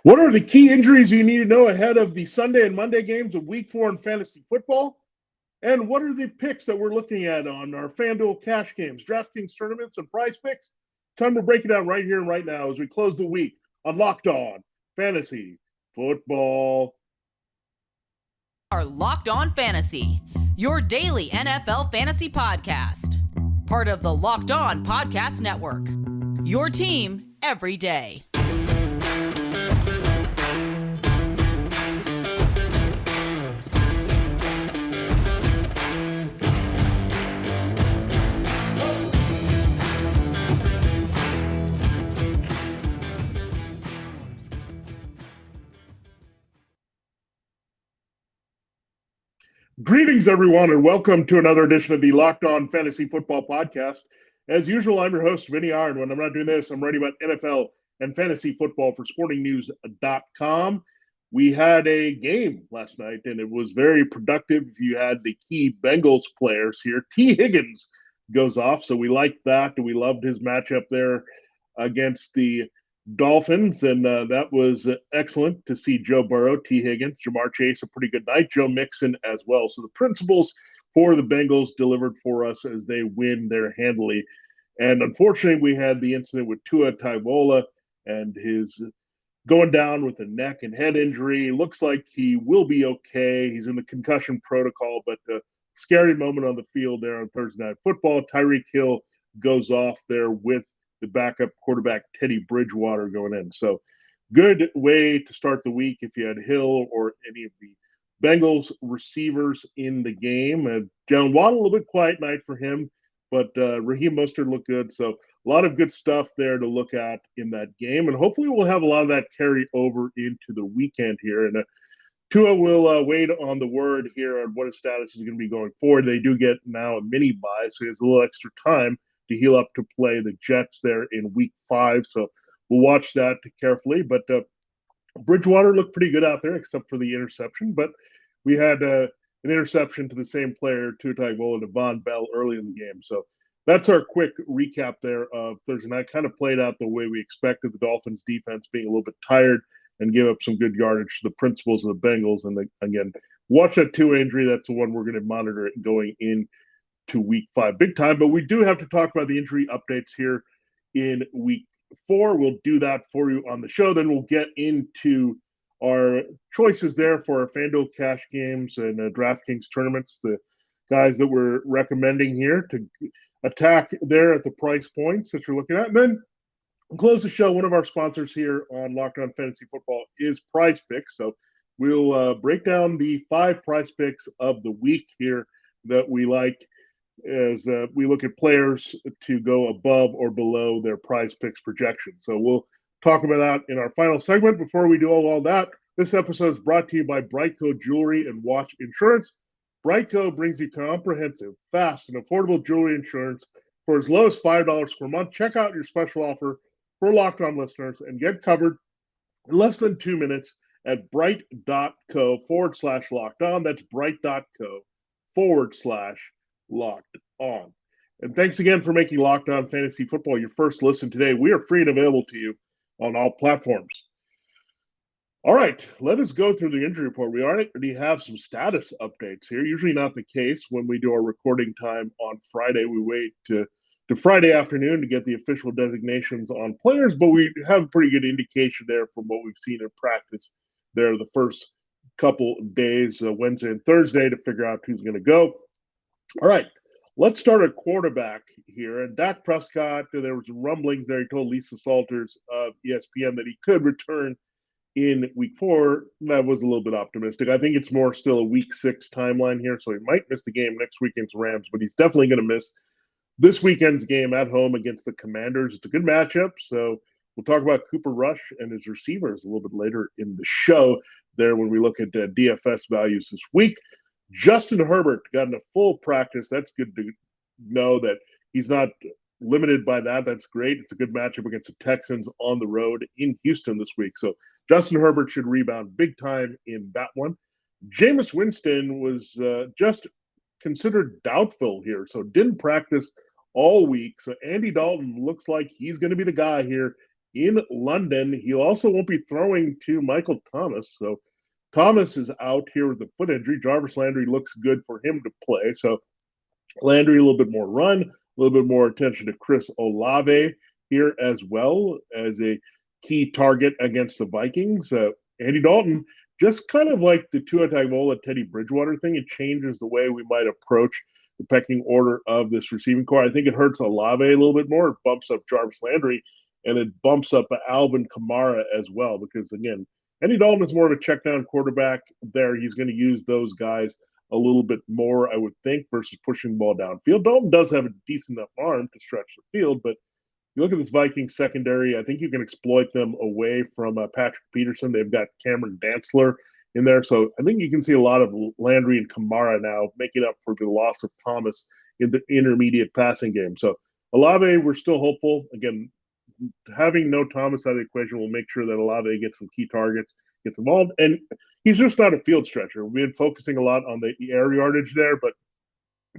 What are the key injuries you need to know ahead of the Sunday and Monday games of Week 4 in fantasy football? And what are the picks that we're looking at on our FanDuel cash games, DraftKings tournaments, and PrizePicks? Time to break it down right here and right now as we close the week on Locked On Fantasy Football. Our Locked On Fantasy, your daily NFL fantasy podcast. Part of the Locked On Podcast Network. Your team every day. Greetings, everyone, and welcome to another edition of the Locked On Fantasy Football Podcast. As usual, I'm your host, Vinnie Iyer. When I'm not doing this, I'm writing about NFL and fantasy football for sportingnews.com. We had a game last night, and it was very productive. You had the key Bengals players here. T. Higgins goes off, so we liked that. We loved his matchup there against the Dolphins, and that was excellent to see Joe Burrow, T. Higgins, Jamar Chase, a pretty good night, Joe Mixon as well. So the principles for the Bengals delivered for us as they win there handily. And unfortunately, we had the incident with Tua Tagovailoa and his going down with a neck and head injury. Looks like he will be okay. He's in the concussion protocol, but scary moment on the field there on Thursday Night Football. Tyreek Hill goes off there with the backup quarterback Teddy Bridgewater going in. So good way to start the week if you had Hill or any of the Bengals receivers in the game. Jalen Waddle, a little bit quiet night for him, but Raheem Mostert looked good. So a lot of good stuff there to look at in that game. And hopefully we'll have a lot of that carry over into the weekend here. And Tua will wait on the word here on what his status is going to be going forward. They do get now a mini bye, so he has a little extra time to heal up to play the Jets there in week 5. So we'll watch that carefully. But Bridgewater looked pretty good out there, except for the interception. But we had an interception to the same player, Tua Tagovailoa, and Devon Bell early in the game. So that's our quick recap there of Thursday night. Kind of played out the way we expected. The Dolphins defense being a little bit tired and give up some good yardage to the principals of the Bengals. And again, watch that Tua injury. That's the one we're going to monitor going in to week 5 big time. But we do have to talk about the injury updates here in week 4. We'll do that for you on the show. Then we'll get into our choices there for our FanDuel cash games and DraftKings tournaments, the guys that we're recommending here to attack there at the price points that you're looking at. And then we'll close the show. One of our sponsors here on Locked On Fantasy Football is PrizePicks. So we'll break down the 5 prize picks of the week here that we like as we look at players to go above or below their prize picks projection. So we'll talk about that in our final segment. Before we do all that, this episode is brought to you by BriteCo Jewelry and Watch Insurance. BriteCo brings you comprehensive, fast, and affordable jewelry insurance for as low as $5 per month. Check out your special offer for Locked On listeners and get covered in less than 2 minutes at brite.co/locked on. That's brite.co/locked on. And thanks again for making Locked On Fantasy Football your first listen today. We are free and available to you on all platforms. All right, let us go through the injury report. We already have some status updates here. Usually not the case when we do our recording time on Friday. We wait to Friday afternoon to get the official designations on players, but we have a pretty good indication there from what we've seen in practice there the first couple days, Wednesday and Thursday, to figure out who's going to go. All right, let's start at quarterback here. And Dak Prescott, there was rumblings there. He told Lisa Salters of ESPN that he could return in week 4. That was a little bit optimistic. I think it's more still a week 6 timeline here, so he might miss the game next weekend's Rams, but he's definitely going to miss this weekend's game at home against the Commanders. It's a good matchup, so we'll talk about Cooper Rush and his receivers a little bit later in the show there when we look at DFS values this week. Justin Herbert got in a full practice. That's good to know that he's not limited by that. That's great. It's a good matchup against the Texans on the road in Houston this week. So Justin Herbert should rebound big time in that one. Jameis Winston was just considered doubtful here, so didn't practice all week. So Andy Dalton looks like he's going to be the guy here in London. He also won't be throwing to Michael Thomas. So Thomas is out here with a foot injury. Jarvis Landry looks good for him to play. So Landry, a little bit more run, a little bit more attention to Chris Olave here as well as a key target against the Vikings. Andy Dalton, just kind of like the Tua Tagovailoa Teddy Bridgewater thing, it changes the way we might approach the pecking order of this receiving core. I think it hurts Olave a little bit more. It bumps up Jarvis Landry, and it bumps up Alvin Kamara as well because, again, Andy Dalton is more of a check down quarterback there. He's going to use those guys a little bit more, I would think, versus pushing the ball downfield. Dalton does have a decent enough arm to stretch the field, but you look at this Vikings secondary, I think you can exploit them away from Patrick Peterson. They've got Cameron Dantzler in there. So I think you can see a lot of Landry and Kamara now making up for the loss of Thomas in the intermediate passing game. So Olave, we're still hopeful. Again, having no Thomas out of the equation will make sure that Olave gets some key targets, gets involved. And he's just not a field stretcher. We've been focusing a lot on the air yardage there, but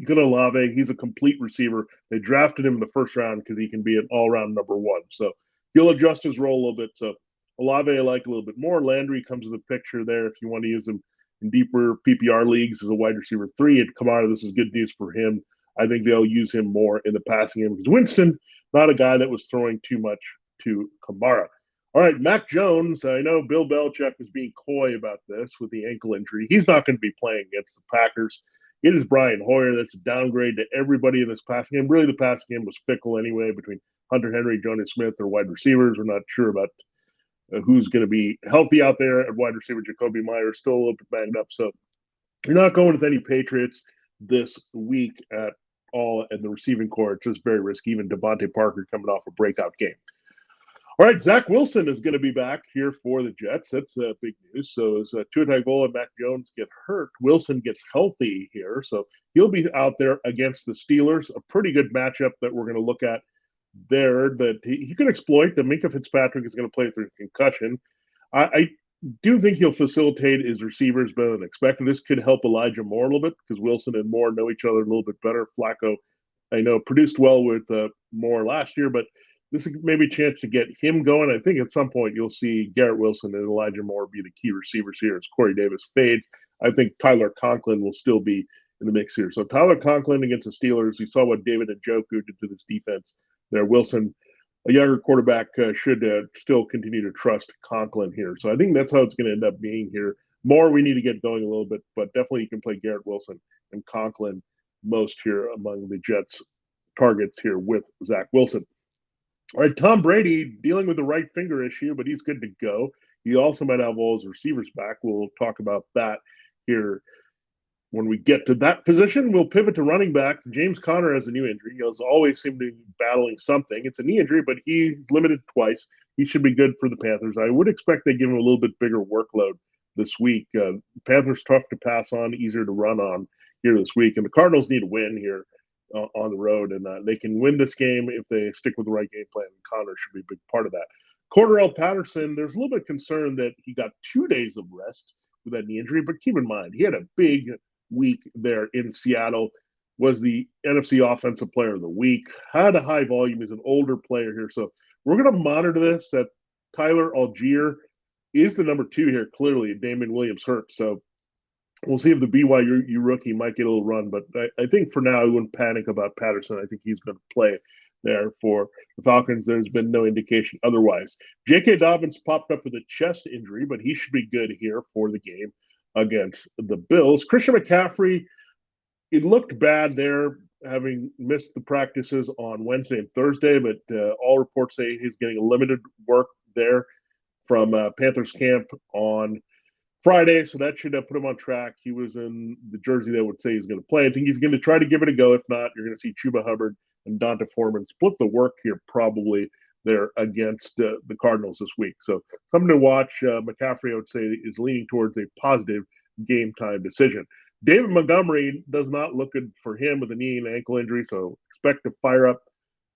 good Olave, he's a complete receiver. They drafted him in the first round because he can be an all-round number one. So he'll adjust his role a little bit. So Olave I like a little bit more. Landry comes in the picture there if you want to use him in deeper PPR leagues as a wide receiver 3. And Kamara, this is good news for him. I think they'll use him more in the passing game because Winston, not a guy that was throwing too much to Kamara. All right, Mac Jones. I know Bill Belichick was being coy about this with the ankle injury. He's not going to be playing against the Packers. It is Brian Hoyer. That's a downgrade to everybody in this passing game. Really, the passing game was fickle anyway between Hunter Henry, Jonas Smith, their wide receivers. We're not sure about who's going to be healthy out there at wide receiver. Jacoby Myers still a little bit banged up. So you're not going with any Patriots this week at all in the receiving core. It's just very risky. Even Devontae Parker coming off a breakout game. All right, Zach Wilson is going to be back here for the Jets. That's big news. So as Tua Tagovailoa and Mac Jones get hurt, Wilson gets healthy here. So he'll be out there against the Steelers. A pretty good matchup that we're going to look at there that he can exploit. The Minkah Fitzpatrick is going to play through concussion. I do think he'll facilitate his receivers better than expected. This could help Elijah Moore a little bit because Wilson and Moore know each other a little bit better. Flacco, I know, produced well with Moore last year, but this is maybe a chance to get him going. I think at some point you'll see Garrett Wilson and Elijah Moore be the key receivers here as Corey Davis fades. I think Tyler Conklin will still be in the mix here. So Tyler Conklin against the Steelers. You saw what David Ajoku did to this defense there. Wilson, a younger quarterback, should still continue to trust Conklin here. So I think that's how it's going to end up being here. More we need to get going a little bit, but definitely you can play Garrett Wilson and Conklin most here among the Jets targets here with Zach Wilson. All right, Tom Brady dealing with the right finger issue, but he's good to go. He also might have all his receivers back. We'll talk about that here when we get to that position. We'll pivot to running back. James Conner has a new injury. He has always seemed to be battling something. It's a knee injury, but he's limited twice. He should be good for the Panthers. I would expect they give him a little bit bigger workload this week. Panthers tough to pass on, easier to run on here this week. And the Cardinals need a win here on the road, and they can win this game if they stick with the right game plan. Connor should be a big part of that. Cordarrelle Patterson, there's a little bit of concern that he got 2 days of rest with that knee injury, but keep in mind, he had a big week there in Seattle, was the NFC Offensive Player of the Week, had a high volume. He's an older player here, so we're going to monitor this. That Tyler Algier is the number 2 here, clearly. Damon Williams hurt, so we'll see if the BYU rookie might get a little run, but I think for now I wouldn't panic about Patterson. I think he's going to play there for the Falcons. There's been no indication otherwise. J.K. Dobbins popped up with a chest injury, but he should be good here for the game against the Bills. Christian McCaffrey, it looked bad there, having missed the practices on Wednesday and Thursday, but all reports say he's getting limited work there from Panthers camp on Friday, so that should put him on track. He was in the jersey that would say he's going to play. I think he's going to try to give it a go. If not, you're going to see Chuba Hubbard and Donta Foreman split the work here probably there against the Cardinals this week. So something to watch. McCaffrey, I would say, is leaning towards a positive game time decision. David Montgomery does not look good for him with a knee and ankle injury, so expect to fire up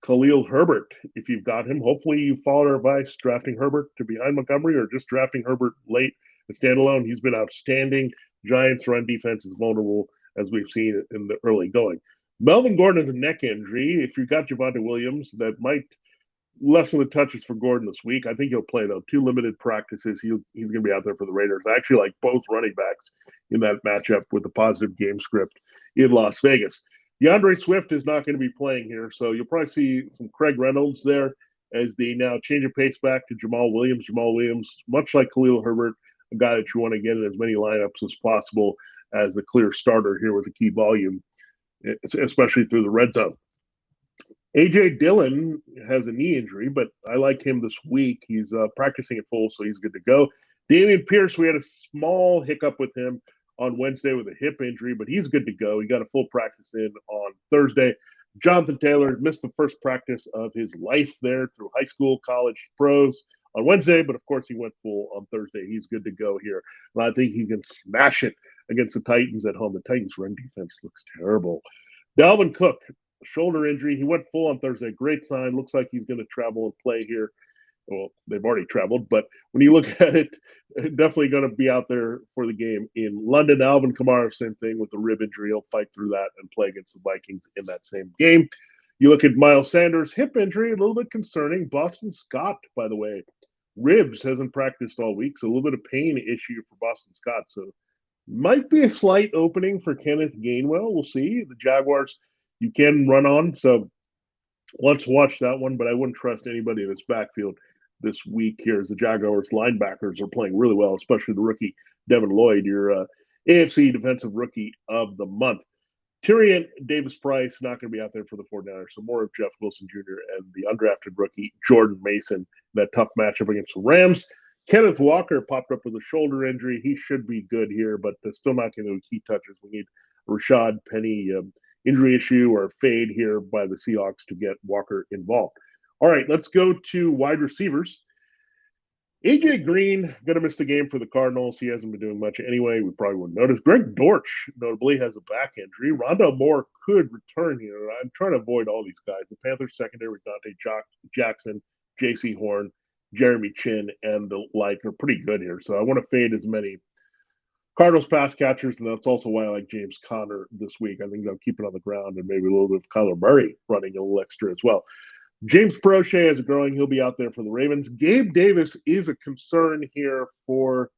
Khalil Herbert if you've got him. Hopefully you followed our advice, drafting Herbert to behind Montgomery or just drafting Herbert late. Standalone, he's been outstanding. Giants' run defense is vulnerable, as we've seen in the early going. Melvin Gordon has a neck injury. If you've got Javonte Williams, that might Less of the touches for Gordon this week. I think he'll play, though. 2 limited practices. He's going to be out there for the Raiders. I actually like both running backs in that matchup with the positive game script in Las Vegas. DeAndre Swift is not going to be playing here, so you'll probably see some Craig Reynolds there as they now change of pace back to Jamal Williams. Jamal Williams, much like Khalil Herbert, a guy that you want to get in as many lineups as possible as the clear starter here with a key volume, especially through the red zone. A.J. Dillon has a knee injury, but I like him this week. He's practicing at full, so he's good to go. Dameon Pierce, we had a small hiccup with him on Wednesday with a hip injury, but he's good to go. He got a full practice in on Thursday. Jonathan Taylor missed the first practice of his life there through high school, college, pros on Wednesday, but of course he went full on Thursday. He's good to go here. And I think he can smash it against the Titans at home. The Titans' run defense looks terrible. Dalvin Cook, shoulder injury. He went full on Thursday. Great sign. Looks like he's going to travel and play here. Well, they've already traveled, but when you look at it, definitely going to be out there for the game in London. Alvin Kamara, same thing with the rib injury. He'll fight through that and play against the Vikings in that same game. You look at Miles Sanders, hip injury, a little bit concerning. Boston Scott, by the way, ribs, hasn't practiced all week, so a little bit of pain issue for Boston Scott. So might be a slight opening for Kenneth Gainwell. We'll see. The Jaguars, you can run on, so let's watch that one, but I wouldn't trust anybody in this backfield this week here as the Jaguars linebackers are playing really well, especially the rookie Devin Lloyd, your AFC Defensive Rookie of the Month. Tyrion Davis-Price not going to be out there for the 49ers, so more of Jeff Wilson Jr. and the undrafted rookie Jordan Mason, that tough matchup against the Rams. Kenneth Walker popped up with a shoulder injury. He should be good here, but still not going to key touches. We need Rashad Penny injury issue or fade here by the Seahawks to get Walker involved. All right, let's go to wide receivers. AJ Green going to miss the game for the Cardinals. He hasn't been doing much anyway. We probably wouldn't notice. Greg Dortch notably has a back injury. Rondale Moore could return here. I'm trying to avoid all these guys. The Panthers secondary with Dante Jackson, J.C. Horn, Jeremy Chin, and the like are pretty good here. So I want to fade as many Cardinals pass catchers, and that's also why I like James Conner this week. I think they'll keep it on the ground and maybe a little bit of Kyler Murray running a little extra as well. James Prochet is growing. He'll be out there for the Ravens. Gabe Davis is a concern here for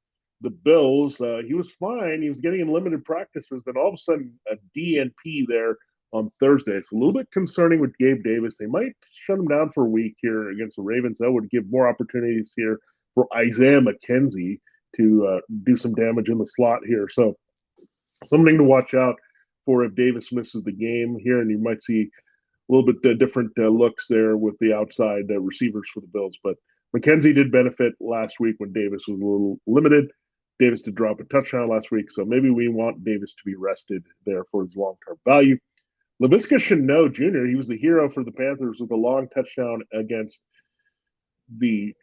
the Bills. He was fine. He was getting in limited practices. Then all of a sudden, a DNP there on Thursday. It's a little bit concerning with Gabe Davis. They might shut him down for a week here against the Ravens. That would give more opportunities here for Isaiah McKenzie to do some damage in the slot here. So something to watch out for if Davis misses the game here, and you might see a little bit different looks there with the outside receivers for the Bills. But McKenzie did benefit last week when Davis was a little limited. Davis did drop a touchdown last week, so maybe we want Davis to be rested there for his long-term value. Laviska Shenault Jr., he was the hero for the Panthers with a long touchdown against the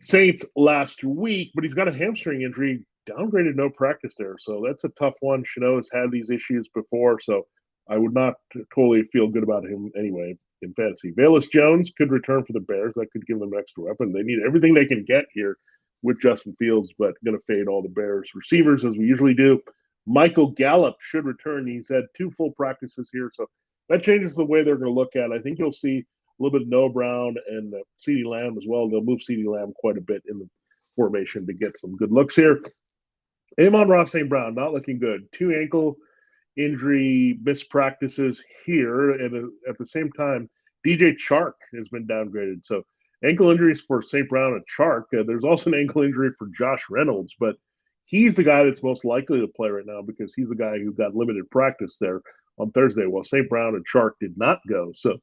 Saints last week, but he's got a hamstring injury, downgraded, no practice there. So that's a tough one. Shenault has had these issues before, so I would not totally feel good about him anyway in fantasy. Velus Jones could return for the Bears. That could give them an extra weapon. They need everything they can get here with Justin Fields, but going to fade all the Bears receivers as we usually do. Michael Gallup should return. He's had 2 full practices here, so that changes the way they're going to look at it. I think you'll see a little bit of Noah Brown and CeeDee Lamb as well. They'll move CeeDee Lamb quite a bit in the formation to get some good looks here. Amon-Ra St. Brown, not looking good. 2 ankle injury missed practices here, and at the same time, DJ Chark has been downgraded. So ankle injuries for St. Brown and Chark. There's also an ankle injury for Josh Reynolds, but he's the guy that's most likely to play right now because he's the guy who got limited practice there on Thursday, while St. Brown and Chark did not go. So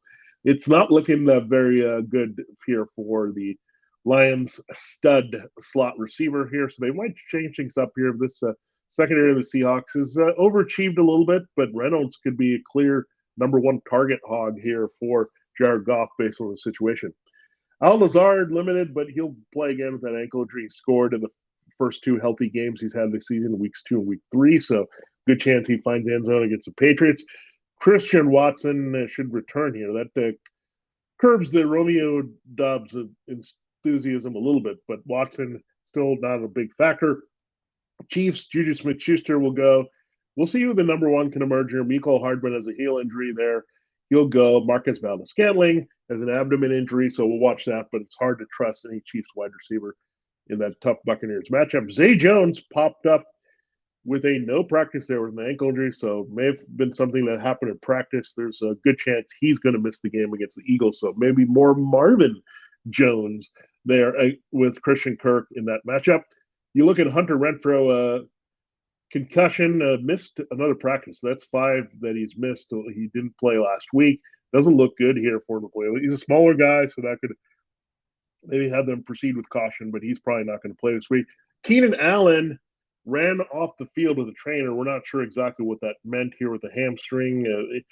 it's not looking very good here for the Lions stud slot receiver here. So they might change things up here. This secondary of the Seahawks is overachieved a little bit, but Reynolds could be a clear number 1 target hog here for Jared Goff based on the situation. Al Lazard limited, but he'll play again with that ankle injury. He scored in the first 2 healthy games he's had this season, weeks 2 and week 3. So good chance he finds end zone against the Patriots. Christian Watson should return here. That curbs the Romeo Doubs enthusiasm a little bit, but Watson still not a big factor. Chiefs, Juju Smith-Schuster will go. We'll see who the number 1 can emerge here. Mecole Hardman has a heel injury there. he'll go. Marquez Valdes-Scantling has an abdomen injury, so we'll watch that, but it's hard to trust any Chiefs wide receiver in that tough Buccaneers matchup. Zay Jones popped up with a no practice there with an ankle injury, so may have been something that happened in practice. There's a good chance he's going to miss the game against the Eagles, so maybe more Marvin Jones there with Christian Kirk in that matchup. You look at Hunter Renfro, concussion, missed another practice. That's 5 that he's missed. He didn't play last week. Doesn't look good here for him to play. He's a smaller guy, so that could maybe have them proceed with caution, but he's probably not going to play this week. Keenan Allen ran off the field with a trainer. We're not sure exactly what that meant here with the hamstring.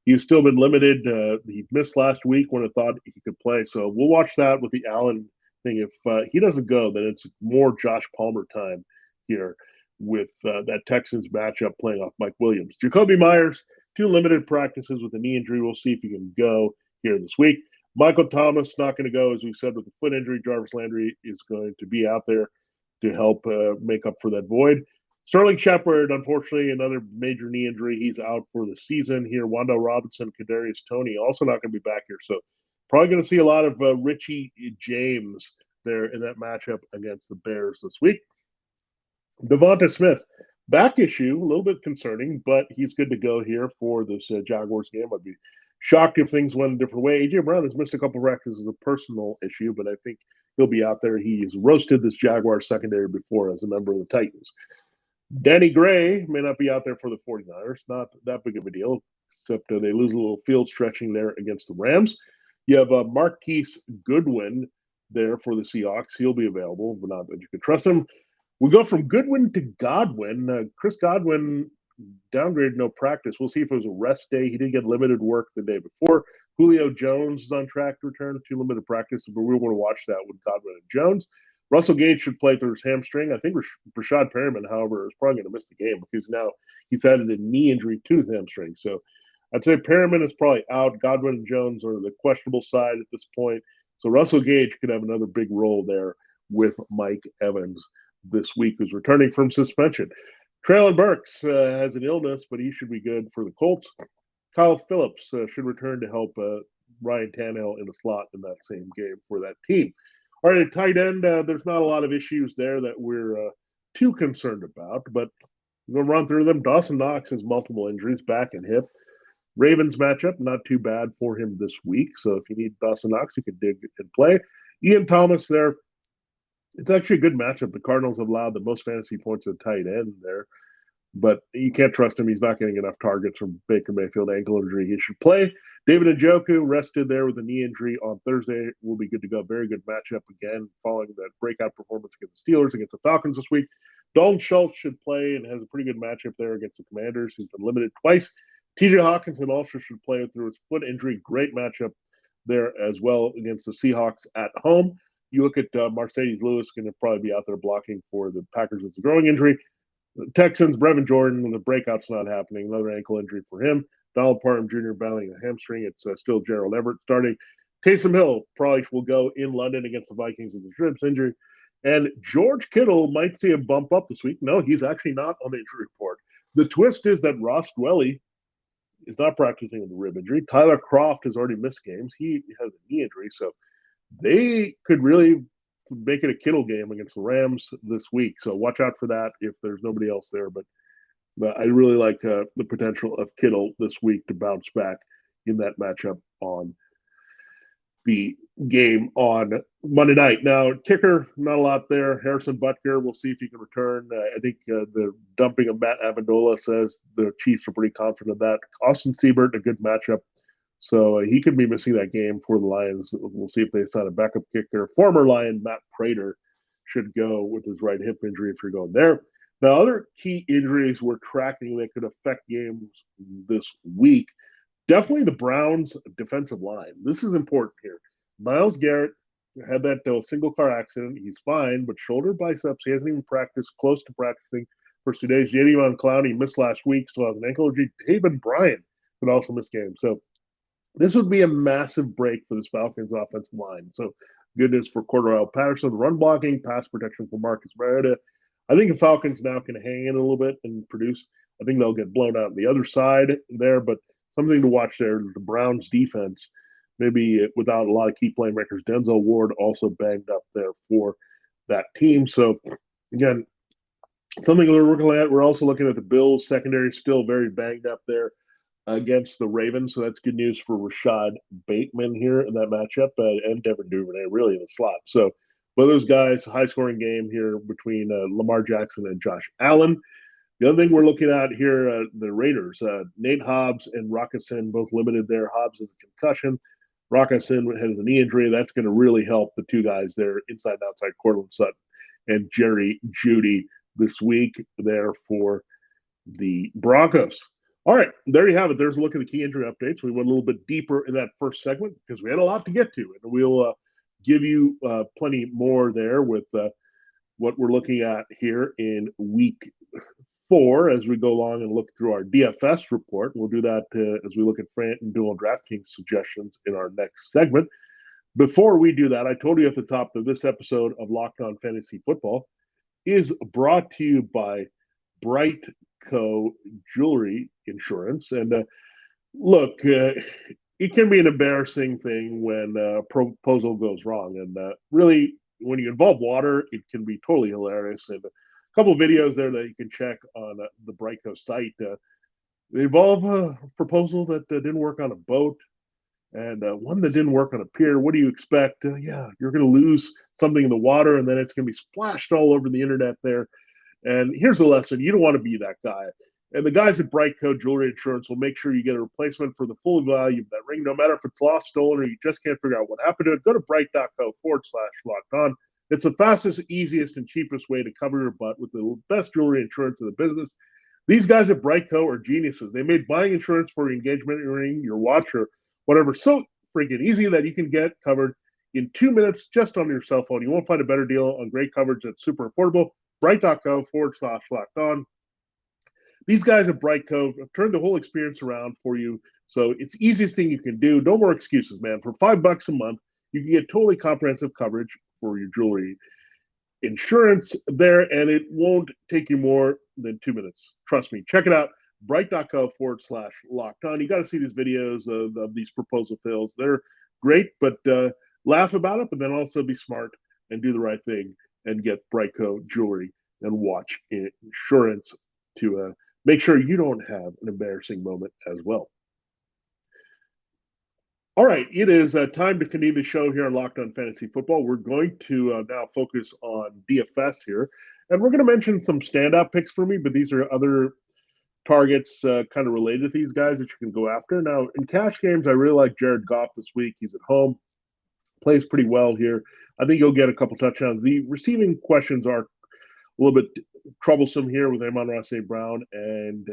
He's still been limited. He missed last week when I thought he could play. So we'll watch that with the Allen thing. If he doesn't go, then it's more Josh Palmer time here with that Texans matchup playing off Mike Williams. Jacoby Myers, 2 limited practices with a knee injury. We'll see if he can go here this week. Michael Thomas not going to go, as we said, with the foot injury. Jarvis Landry is going to be out there to help make up for that void. Sterling Shepard, unfortunately, another major knee injury. He's out for the season here. Wando Robinson, Kadarius Toney, also not going to be back here. So probably going to see a lot of Richie James there in that matchup against the Bears this week. Devonta Smith, back issue, a little bit concerning, but he's good to go here for this Jaguars game. I'd be shocked if things went a different way. A.J. Brown has missed a couple of practices as a personal issue, but I think he'll be out there. He's roasted this Jaguars secondary before as a member of the Titans. Danny Gray may not be out there for the 49ers. Not that big of a deal, except they lose a little field stretching there against the Rams. You have Marquise Goodwin there for the Seahawks. He'll be available, but not that you can trust him. We go from Goodwin to Godwin. Chris Godwin downgraded, no practice. We'll see if it was a rest day. He did get limited work the day before. Julio Jones is on track to return to limited practice, but we want to watch that with Godwin and Jones. Russell Gage should play through his hamstring. I think Rashad Perriman, however, is probably going to miss the game because now he's added a knee injury to his hamstring. So I'd say Perriman is probably out. Godwin and Jones are the questionable side at this point. So Russell Gage could have another big role there with Mike Evans this week, who's returning from suspension. Traylon Burks has an illness, but he should be good for the Colts. Kyle Phillips should return to help Ryan Tannehill in the slot in that same game for that team. All right, at tight end, there's not a lot of issues there that we're too concerned about, but we're going to run through them. Dawson Docks has multiple injuries, back and hip. Ravens matchup, not too bad for him this week. So if you need Dawson Docks, you can dig and play. Ian Thomas there. It's actually a good matchup. The Cardinals have allowed the most fantasy points at tight end there, but you can't trust him. He's not getting enough targets from Baker Mayfield ankle injury. He should play. David Ajoku rested there with a knee injury on Thursday. Will be good to go. Very good matchup again following that breakout performance against the Steelers, against the Falcons this week. Dalton Schultz should play and has a pretty good matchup there against the Commanders. He's been limited twice. TJ Hawkinson also should play through his foot injury. Great matchup there as well against the Seahawks at home. You look at Mercedes Lewis, going to probably be out there blocking for the Packers with a growing injury. The Texans, Brevin Jordan, when the breakout's not happening, another ankle injury for him. Donald Parham Jr. battling a hamstring. It's still Gerald Everett starting. Taysom Hill probably will go in London against the Vikings with a ribs injury. And George Kittle might see a bump up this week. No, he's actually not on the injury report. The twist is that Ross Dwelly is not practicing with a rib injury. Tyler Kroft has already missed games. He has a knee injury, so they could really make it a Kittle game against the Rams this week. So watch out for that if there's nobody else there. But I really like the potential of Kittle this week to bounce back in that matchup on the game on Monday night. Now, kicker, not a lot there. Harrison Butker, we'll see if he can return. I think the dumping of Matt Amendola says the Chiefs are pretty confident of that. Austin Seibert, a good matchup. So he could be missing that game for the Lions. We'll see if they sign a backup kicker. Former Lion Matt Prater should go with his right hip injury if you're going there. Now, other key injuries we're tracking that could affect games this week. Definitely the Browns' defensive line. This is important here. Myles Garrett had that single car accident. He's fine, but shoulder biceps. He hasn't even practiced, close to practicing first 2 days. Jadeveon Clowney missed last week, so has an ankle injury. David Bryant could also miss games. So this would be a massive break for this Falcons offensive line. So good news for Cordarrelle Patterson, run blocking, pass protection for Marcus Mariota. I think the Falcons now can hang in a little bit and produce. I think they'll get blown out on the other side there, but something to watch there. The Browns defense, maybe without a lot of key playmakers. Denzel Ward also banged up there for that team. So again, something we're looking at. We're also looking at the Bills secondary, still very banged up there against the Ravens. So that's good news for Rashad Bateman here in that matchup, and Devin Duvernay really in the slot. So both those guys, high scoring game here between Lamar Jackson and Josh Allen. The other thing we're looking at here, the Raiders, Nate Hobbs and Rockison both limited there. Hobbs has a concussion. Rockison has a knee injury. That's going to really help the two guys there, inside and outside, Cortland Sutton and Jerry Jeudy this week there for the Broncos. All right, there you have it. There's a look at the key injury updates. We went a little bit deeper in that first segment because we had a lot to get to, and we'll give you plenty more there with what we're looking at here in week 4 as we go along and look through our DFS report. We'll do that as we look at FanDuel and DraftKings suggestions in our next segment. Before we do that, I told you at the top that this episode of Locked On Fantasy Football is brought to you by BriteCo Jewelry Insurance. And look, it can be an embarrassing thing when a proposal goes wrong. And really, when you involve water, it can be totally hilarious. And a couple of videos there that you can check on the BriteCo site. They involve a proposal that didn't work on a boat and one that didn't work on a pier. What do you expect? Yeah, you're going to lose something in the water, and then it's going to be splashed all over the internet there. And here's the lesson. You don't want to be that guy. And the guys at BriteCo Jewelry Insurance will make sure you get a replacement for the full value of that ring, no matter if it's lost, stolen, or you just can't figure out what happened to it. Go to brite.co/locked-on. It's the fastest, easiest, and cheapest way to cover your butt with the best jewelry insurance in the business. These guys at BriteCo are geniuses. They made buying insurance for your engagement ring, your watch, or whatever so freaking easy that you can get covered in 2 minutes just on your cell phone. You won't find a better deal on great coverage that's super affordable. Brite.co/locked-on. These guys at BriteCo have turned the whole experience around for you. So it's the easiest thing you can do. No more excuses, man. For $5 a month, you can get totally comprehensive coverage for your jewelry insurance there, and it won't take you more than 2 minutes. Trust me. Check it out. Brite.co/locked-on. You got to see these videos of these proposal fills. They're great, but laugh about it, but then also be smart and do the right thing and get BriteCo jewelry and watch insurance to make sure you don't have an embarrassing moment as well. All right, it is time to continue the show here on Locked On Fantasy Football. We're going to now focus on DFS here, and we're going to mention some standout picks for me, but these are other targets kind of related to these guys that you can go after. Now, in cash games, I really like Jared Goff this week. He's at home, plays pretty well here. I think he'll get a couple touchdowns. The receiving questions are a little bit troublesome here with Amon-Ra St. Brown and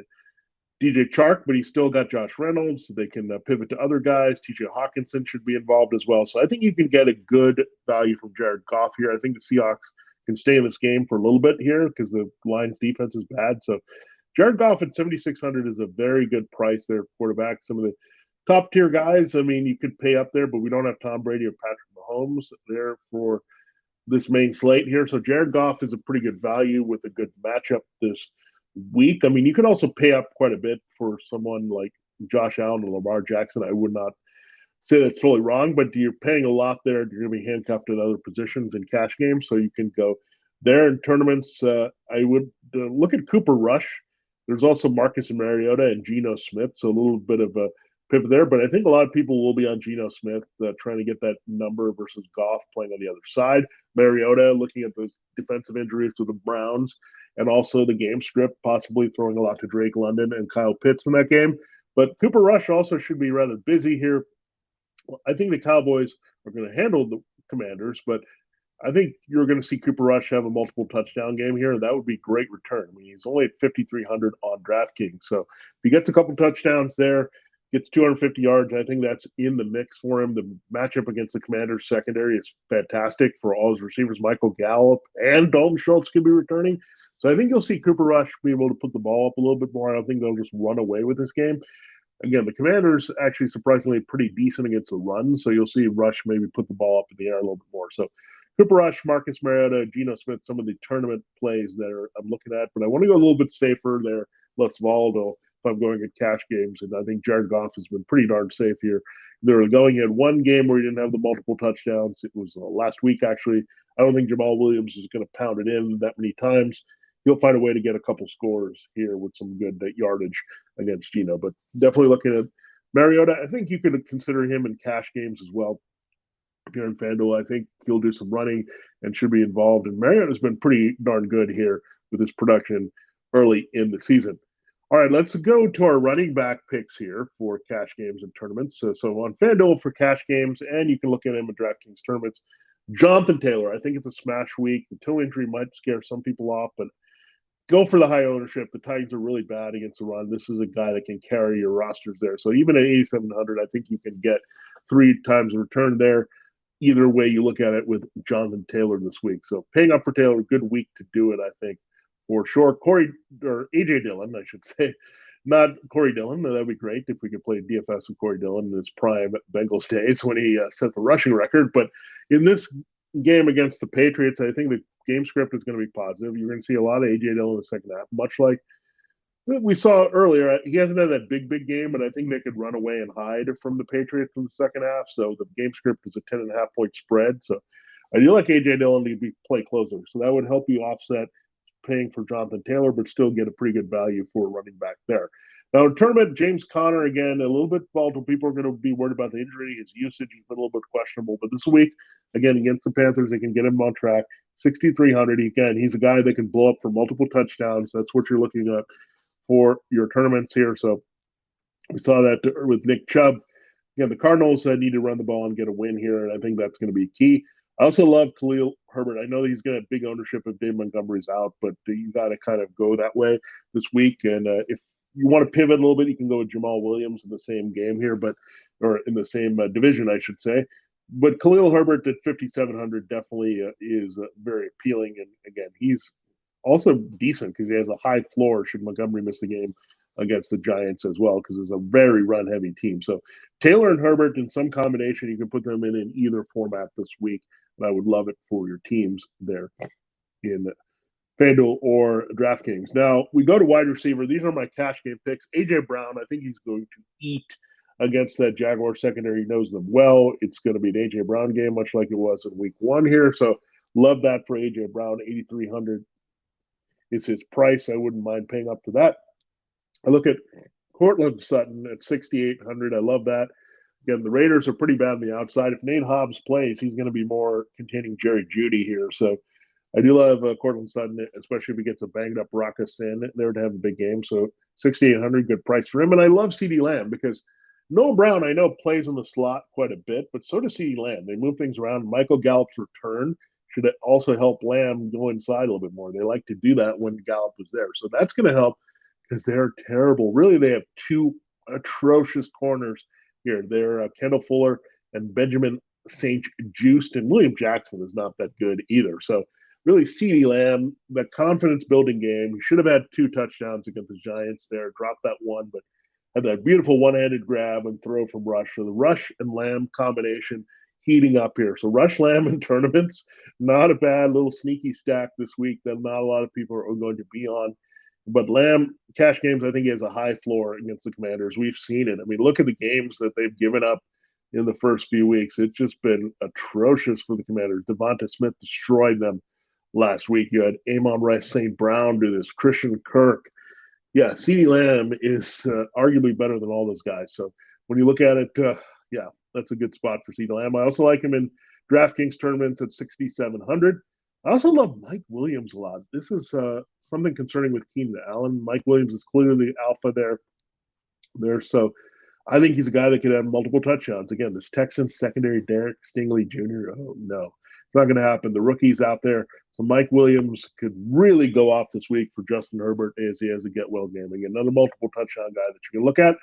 DJ Chark, but he's still got Josh Reynolds. So they can pivot to other guys. TJ Hawkinson should be involved as well. So I think you can get a good value from Jared Goff here. I think the Seahawks can stay in this game for a little bit here because the Lions defense is bad. So Jared Goff at 7,600 is a very good price there, quarterback. Some of the top tier guys, I mean, you could pay up there, but we don't have Tom Brady or Patrick Mahomes there for this main slate here. So Jared Goff is a pretty good value with a good matchup this week. I mean, you could also pay up quite a bit for someone like Josh Allen or Lamar Jackson. I would not say that's totally wrong, but you're paying a lot there. You're going to be handcuffed at other positions in cash games, so you can go there in tournaments. I would look at Cooper Rush. There's also Marcus Mariota and Geno Smith, so a little bit of a pivot there. But I think a lot of people will be on Geno Smith trying to get that number versus Goff playing on the other side. Mariota looking at those defensive injuries to the Browns and also the game script, possibly throwing a lot to Drake London and Kyle Pitts in that game. But Cooper Rush also should be rather busy here. I think the Cowboys are going to handle the Commanders, but I think you're going to see Cooper Rush have a multiple touchdown game here, and that would be great return. I mean, he's only at 5,300 on DraftKings. So if he gets a couple touchdowns there, gets 250 yards, I think that's in the mix for him. The matchup against the Commanders secondary is fantastic for all his receivers. Michael Gallup and Dalton Schultz could be returning. So I think you'll see Cooper Rush be able to put the ball up a little bit more. I don't think they'll just run away with this game. Again, the Commanders actually surprisingly pretty decent against the run, so you'll see Rush maybe put the ball up in the air a little bit more. So Cooper Rush, Marcus Mariota, Geno Smith, some of the tournament plays that I'm looking at, but I want to go a little bit safer there. Les Valdo if I'm going at cash games. And I think Jared Goff has been pretty darn safe here. They're going in one game where he didn't have the multiple touchdowns. It was last week, actually. I don't think Jamal Williams is going to pound it in that many times. He'll find a way to get a couple scores here with some good yardage against Gino. But definitely looking at Mariota. I think you could consider him in cash games as well. Here in FanDuel, I think he'll do some running and should be involved. And Mariota's been pretty darn good here with his production early in the season. All right, let's go to our running back picks here for cash games and tournaments. So on FanDuel for cash games, and you can look at him at DraftKings tournaments. Jonathan Taylor, I think it's a smash week. The toe injury might scare some people off, but go for the high ownership. The Titans are really bad against the run. This is a guy that can carry your rosters there. So even at 8,700, I think you can get 3 times the return there. Either way you look at it with Jonathan Taylor this week. So paying up for Taylor, good week to do it, I think, for sure. AJ Dillon, I should say, not Corey Dillon. That'd be great if we could play DFS with Corey Dillon in his prime Bengals days when he set the rushing record. But in this game against the Patriots, I think the game script is going to be positive. You're going to see a lot of AJ Dillon in the second half, much like we saw earlier. He hasn't had that big game, but I think they could run away and hide from the Patriots in the second half. So the game script is a 10.5 point spread. So I do like AJ Dillon to play closer. So that would help you offset paying for Jonathan Taylor, but still get a pretty good value for a running back there. Now, in tournament, James Conner, again, a little bit volatile. People are going to be worried about the injury. His usage has been a little bit questionable. But this week, again, against the Panthers, they can get him on track. 6,300. Again, he's a guy that can blow up for multiple touchdowns. That's what you're looking at for your tournaments here. So we saw that with Nick Chubb. Again, the Cardinals need to run the ball and get a win here, and I think that's going to be key. I also love Khalil Herbert. I know he's going to have big ownership if Dave Montgomery's out, but you got to kind of go that way this week. And if you want to pivot a little bit, you can go with Jamal Williams in the same game here, or in the same division, I should say. But Khalil Herbert at 5,700 definitely is very appealing. And again, he's also decent because he has a high floor should Montgomery miss the game against the Giants as well, because it's a very run-heavy team. So Taylor and Herbert in some combination, you can put them in either format this week, and I would love it for your teams there in FanDuel or DraftKings. Now, we go to wide receiver. These are my cash game picks. A.J. Brown, I think he's going to eat against that Jaguar secondary. He knows them well. It's going to be an A.J. Brown game, much like it was in week 1 here. So love that for A.J. Brown. 8,300 is his price. I wouldn't mind paying up for that. I look at Cortland Sutton at 6,800. I love that. Again, the Raiders are pretty bad on the outside. If Nate Hobbs plays, he's going to be more containing Jerry Jeudy here. So I do love Cortland Sutton, especially if he gets a banged-up Ruckus in there to have a big game. So 6,800, good price for him. And I love CeeDee Lamb because Noah Brown, I know, plays in the slot quite a bit, but so does CeeDee Lamb. They move things around. Michael Gallup's return should also help Lamb go inside a little bit more. They like to do that when Gallup was there. So that's going to help because they're terrible. Really, they have 2 atrocious corners here. They're Kendall Fuller and Benjamin St. Juste, and William Jackson is not that good either. So really, CeeDee Lamb, that confidence-building game. He should have had 2 touchdowns against the Giants there, dropped that one, but had that beautiful one-handed grab and throw from Rush. So the Rush and Lamb combination heating up here. So Rush Lamb in tournaments, not a bad little sneaky stack this week that not a lot of people are going to be on. But Lamb, cash games, I think he has a high floor against the Commanders. We've seen it. I mean, look at the games that they've given up in the first few weeks. It's just been atrocious for the Commanders. Devonta Smith destroyed them last week. You had Amon-Ra St. Brown do this. Christian Kirk. Yeah, CeeDee Lamb is arguably better than all those guys. So when you look at it, yeah, that's a good spot for CeeDee Lamb. I also like him in DraftKings tournaments at 6,700. I also love Mike Williams a lot. This is something concerning with Keenan Allen. Mike Williams is clearly the alpha there. So I think he's a guy that could have multiple touchdowns. Again, this Texans secondary, Derek Stingley Jr., oh, no. It's not going to happen. The rookie's out there. So Mike Williams could really go off this week for Justin Herbert as he has a get-well game. Again, another multiple touchdown guy that you can look at.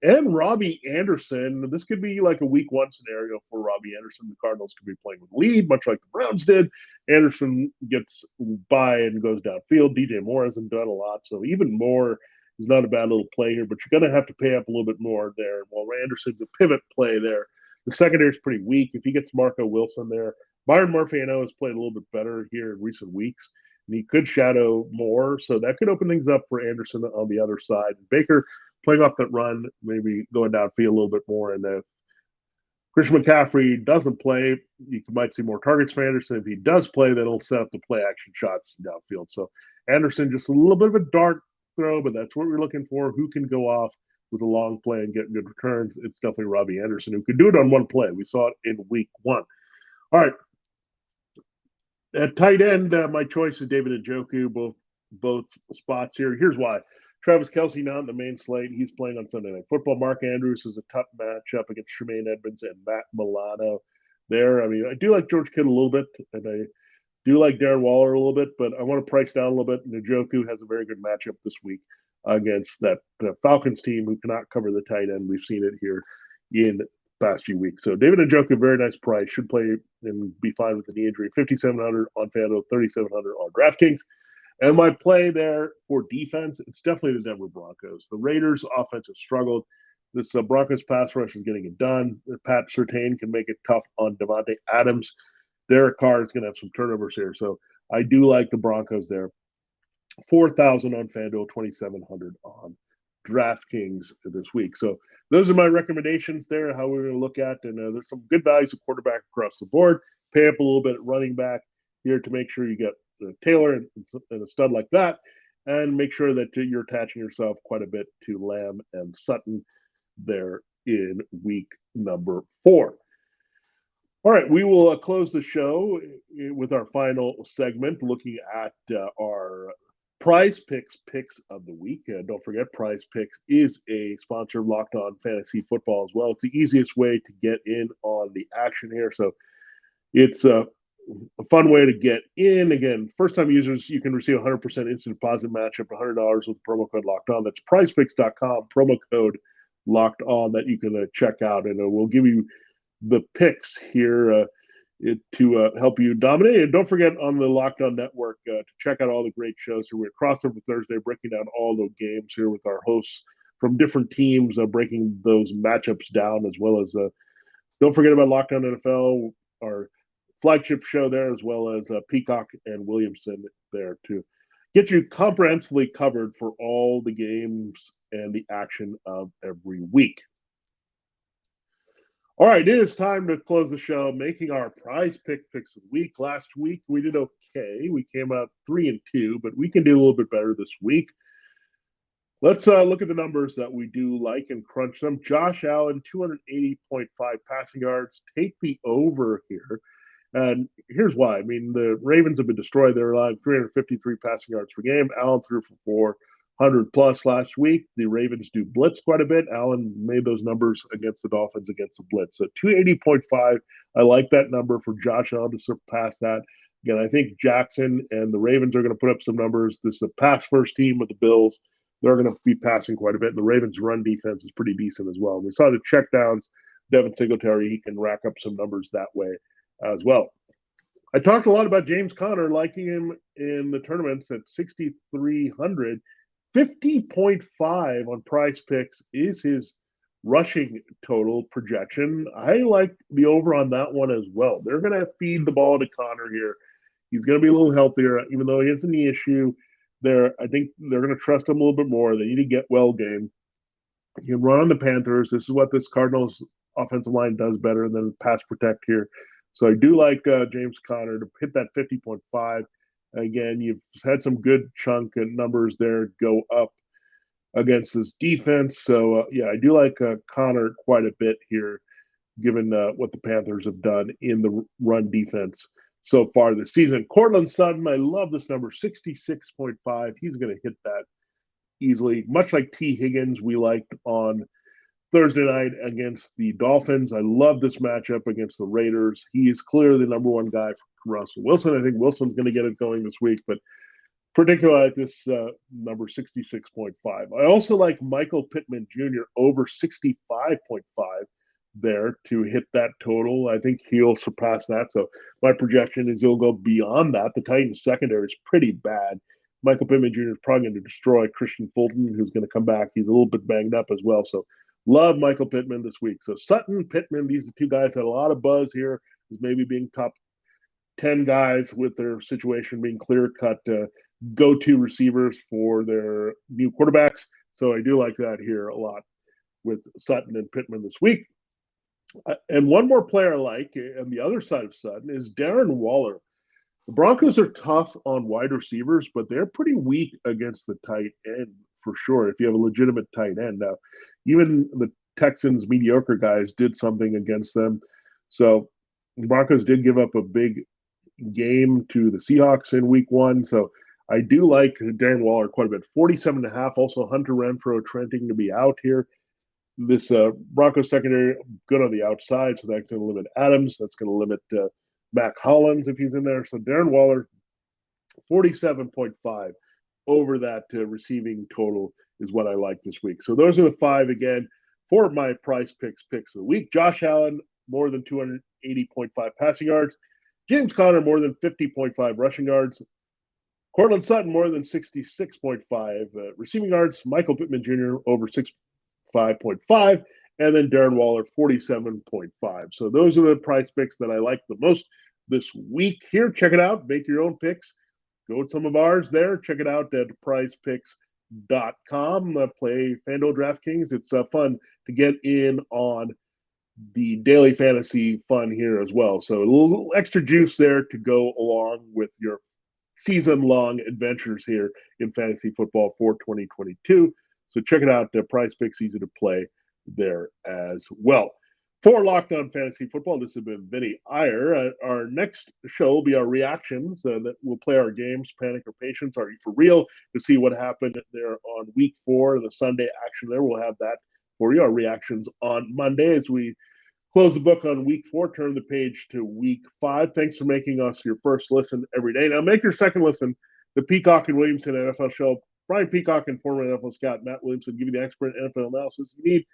And Robbie Anderson, this could be like a week 1 scenario for Robbie Anderson. The Cardinals could be playing with lead, much like the Browns did. Anderson gets by and goes downfield. DJ Moore hasn't done a lot, so even Moore is not a bad little play here, but you're going to have to pay up a little bit more there. While Anderson's a pivot play there. The secondary is pretty weak. If he gets Marco Wilson there, Byron Murphy, I know, has played a little bit better here in recent weeks, and he could shadow more, so that could open things up for Anderson on the other side. Baker playing off that run, maybe going downfield a little bit more, and if Christian McCaffrey doesn't play, you might see more targets for Anderson. If he does play, then he'll set up the play action shots downfield. So Anderson, just a little bit of a dart throw, but that's what we're looking for. Who can go off with a long play and get good returns? It's definitely Robbie Anderson, who could do it on one play. We saw it in week 1. All right. At tight end, my choice is David Ajoku, both spots here. Here's why. Travis Kelce not in the main slate. He's playing on Sunday Night Football. Mark Andrews is a tough matchup against Tremaine Edmonds and Matt Milano there. I mean, I do like George Kittle a little bit, and I do like Darren Waller a little bit, but I want to price down a little bit. And Ajoku has a very good matchup this week against that Falcons team who cannot cover the tight end. We've seen it here in past few weeks. So David Ajoku, very nice price, should play and be fine with the knee injury. 5,700 on FanDuel, 3,700 on DraftKings. And my play there for defense, it's definitely the Denver Broncos. The Raiders' offense has struggled. This Broncos pass rush is getting it done. Pat Surtain can make it tough on Devontae Adams. Derek Carr is going to have some turnovers here. So I do like the Broncos there. 4,000 on FanDuel, 2,700 on DraftKings this week. So those are my recommendations there, how we're going to look at. And there's some good values of quarterback across the board. Pay up a little bit at running back here to make sure you get Taylor and a stud like that. And make sure that you're attaching yourself quite a bit to Lamb and Sutton there in week number 4. All right, we will close the show with our final segment, looking at our PrizePicks picks of the week. Don't forget, PrizePicks is a sponsor of Locked On Fantasy Football as well. It's the easiest way to get in on the action here. So it's a fun way to get in. Again, first-time users, you can receive 100% instant deposit match up to $100 with promo code Locked On. That's PrizePicks.com, promo code Locked On that you can check out, and we'll give you the picks here to help you dominate. And don't forget on the Locked On Network to check out all the great shows here. We're Crossover Thursday, breaking down all the games here with our hosts from different teams, breaking those matchups down, as well as don't forget about Locked On NFL, our flagship show there, as well as Peacock and Williamson there to get you comprehensively covered for all the games and the action of every week. All right, it is time to close the show, making our prize picks of the week. Last week, we did okay. We came out 3-2, but we can do a little bit better this week. Let's look at the numbers that we do like and crunch them. Josh Allen, 280.5 passing yards. Take the over here. And here's why. I mean, the Ravens have been destroyed. They're allowing 353 passing yards per game. Allen threw for 400 plus last week. The Ravens do blitz quite a bit. Allen made those numbers against the Dolphins against the blitz. So 280.5. I like that number for Josh Allen to surpass that. Again, I think Jackson and the Ravens are going to put up some numbers. This is a pass-first team with the Bills. They're going to be passing quite a bit. And the Ravens' run defense is pretty decent as well. We saw the checkdowns. Devin Singletary, he can rack up some numbers that way as well. I talked a lot about James Conner, liking him in the tournaments at 6,300. 50.5 on PrizePicks is his rushing total projection. I like the over on that one as well. They're going to feed the ball to Conner here. He's going to be a little healthier, even though he has a knee issue. I think they're going to trust him a little bit more. They need to get well game. He can run on the Panthers. This is what this Cardinals offensive line does better than pass protect here. So I do like James Conner to hit that 50.5. Again, you've had some good chunk numbers there go up against this defense. So, yeah, I do like Conner quite a bit here, given what the Panthers have done in the run defense so far this season. Cortland Sutton, I love this number, 66.5. He's going to hit that easily, much like T. Higgins we liked on Thursday night against the Dolphins. I love this matchup against the Raiders. He is clearly the number one guy for Russell Wilson. I think Wilson's going to get it going this week, but particularly at this number 66.5. I also like Michael Pittman Jr. over 65.5 there to hit that total. I think he'll surpass that. So my projection is he'll go beyond that. The Titans secondary is pretty bad. Michael Pittman Jr. is probably going to destroy Christian Fulton, who's going to come back. He's a little bit banged up as well. So love Michael Pittman this week. So Sutton, Pittman, these are two guys that had a lot of buzz here as maybe being top 10 guys with their situation being clear-cut go-to receivers for their new quarterbacks. So I do like that here a lot with Sutton and Pittman this week. And one more player I like on the other side of Sutton is Darren Waller. The Broncos are tough on wide receivers, but they're pretty weak against the tight end for sure. If you have a legitimate tight end now, even the Texans mediocre guys did something against them. So the Broncos did give up a big game to the Seahawks in week 1. So I do like Darren Waller quite a bit. 47.5. Also Hunter Renfro trending to be out here. This Broncos secondary good on the outside, so that's going to limit Adams. That's going to limit Mac Hollins if he's in there. So Darren Waller, 47.5 over that receiving total is what I like this week. So those are the 5 again for my PrizePicks picks of the week. Josh Allen, more than 280.5 passing yards. James Conner, more than 50.5 rushing yards. Cortland Sutton, more than 66.5 receiving yards. Michael Pittman Jr., over 65.5. And then Darren Waller, 47.5. So those are the PrizePicks that I like the most this week here. Check it out. Make your own picks. Go with some of ours there. Check it out at PrizePicks.com. Play FanDuel DraftKings. It's fun to get in on the daily fantasy fun here as well. So a little extra juice there to go along with your season-long adventures here in fantasy football for 2022. So check it out. PrizePicks, easy to play there as well. For Locked On Fantasy Football, this has been Vinnie Iyer. Our next show will be our reactions that we'll play our games, Panic or Patience, Are You For Real, to see what happened there on week 4, the Sunday action there. We'll have that for you, our reactions on Monday as we close the book on week 4, turn the page to week 5. Thanks for making us your first listen every day. Now make your second listen, the Peacock and Williamson NFL show. Brian Peacock and former NFL scout Matt Williamson give you the expert NFL analysis you need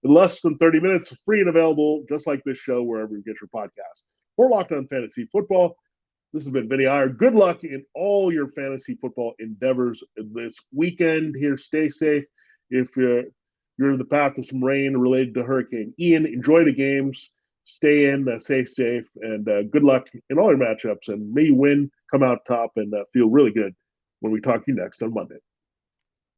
in less than 30 minutes, free and available, just like this show, wherever you get your podcast. For Locked On Fantasy Football, this has been Vinnie Iyer. Good luck in all your fantasy football endeavors this weekend. Here, stay safe. If you're in the path of some rain related to Hurricane Ian, enjoy the games. Stay in, stay safe, and good luck in all your matchups. And may you win, come out top, and feel really good when we talk to you next on Monday.